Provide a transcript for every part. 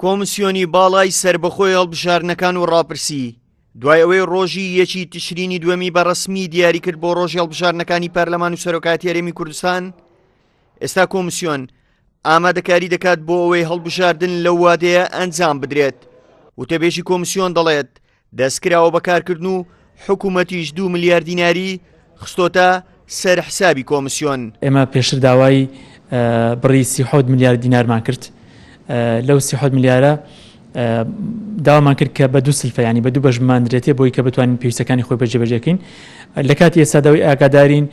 کۆمسیۆنی باڵای سربەخۆی هەڵبژارنەکان و ڕاپرسی دوای ئەوەی ڕۆژی 1 تشرینی دووەمی بەڕەسمی دیاری کرد بۆ ڕۆژی هەڵبژارنەکانی پەرلەمان و سەرۆکاتی هەرێمی کوردستان، ئێستا کۆمسیۆن ئامادەکاری دەکات بۆ ئەوەی هەڵبژاردن لەو وادەیە ئەنجام بدرێت. وتەبێژی کۆمسیۆن دەڵێت دەستکراوە بەکارکردن و حکوومەتیش 2 ملیار دیناری خستۆتە سەر حسابی کۆمسیۆن. ئێمە پێشتر داوای بڕی 37 ملیار دینارمان کرد. لەو 37 ملیارە داوامان کرد کە بە دوو سلفە، ینی بە دوو بەشمان درێتێ بۆی کە بتوانین پێویستەکانی خۆی بەجێبەجێکەین. لە کاتی ئێستا داوای ئاگادارین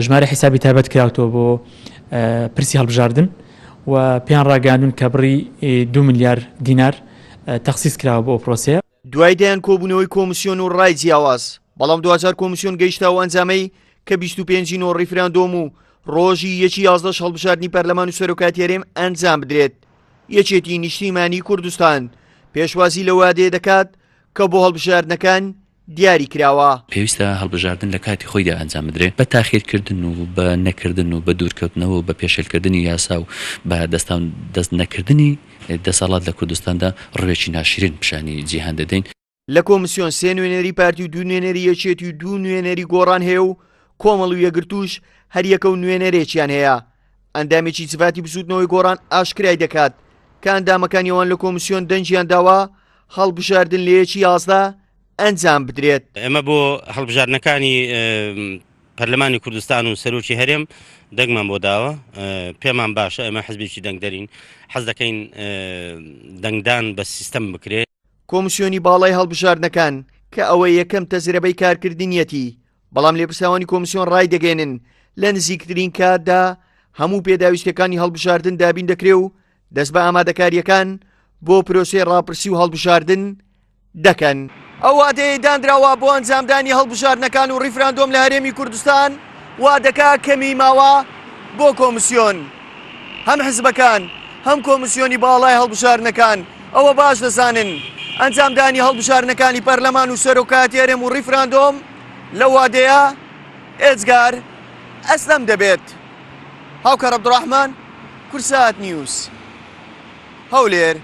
ژمارە حیسابی تایبەت کراوەوە بۆ پرسی هەڵبژاردن و پێیان ڕاگەاندون کە بڕی 2 ملیار دینار تەخسیس کراوە بۆ ئەو پرۆسەیە. دوای دایان کۆبوونەوەی کۆمسیۆن و ڕای جیاواز، بەڵام 2000 کۆمسیۆن گەیشتاوە ئەنجامەی کە 25 نۆ ڕیفراندۆم و ڕۆژی 11 هەڵبژاردنی پەرلەمان و سەرۆکاتی هەرێم ئەنجام بدرێت. یەکێتی نیشتیمانی کوردستان پێشوازی لە وادەیە دەکات کە بۆ هەڵبژاردنەکان دیاری کراوە. پێویستە هەڵبژاردن لە کاتی خۆیدا ئەنجام بدرێت بە تاخیرکردن و بە نەکردن و بە دوورکەوتنەوە و بە پێشێلکردنی یاسا و بە دەست نەکردنی دەسەڵات لە کوردستاندا ڕوێکی ناشرین پیشانی جیهان دەدەین. لە کۆمسیۆن 3 نوێنەری پارتی و 2 نوێنەری یەکێتی و 2 نوێنەری گۆڕان هەیە و کۆمەڵ و یەگرتوش هەر یەکە و نوێنەرێکیان هەیە. ئەندامێکی جڤاتی بسوودنەوەی گۆڕان ئاشکرای دەکات کە ئەندامەکانیەوان لە کۆمسیۆن دەنجیان داوە هەڵبژاردن لە 11 ئەنجام بدرێت. ئەمە بۆ هەڵبژاردنەکانی پەرلەمانی کوردستان و سەرۆکی هەرێم دەنگمان بۆ داوە. پێمان باشە، ئەمە حزبێکی دەنگ دەرین، حەز دەکەین دەنگدان بە سیستەم بکرێت. کۆمسیۆنی باڵای هەڵبژاردنەکان کە ئەوەی یەکەم تەجربەی کارکردنیەتی، بەڵام لێپرساوانی کۆمسیۆن ڕای دەگەێنن لە نزیکترین کاتدا هەموو پێداویستەکانی هەڵبژاردن دابین دەکرێ و دەست بە ئامادەکاریەکان بۆ پرۆسەی ڕاپرسی و هەڵبژاردن دەکەن. ئەو وادەیە دانراوە بۆ ئەنجامدانی هەڵبژاردنەکان و ڕیفراندۆم لە هەرێمی کوردستان وادەکە کەمی ماوە بۆ کۆمسیۆن. هەم حزبەکان هەم کۆمسیۆنی باڵای هەڵبژاردنەکان ئەوە باش دەزانن ئەنجامدانی هەڵبژاردنەکانی پەرلەمان و سەرۆکاتی هەرێم و ڕیفراندۆم لە وادەیە ئێجگار ئەسلەم دەبێت. هاوکار عەبدوڕەحمان، کورسات نیوز، هەولێر.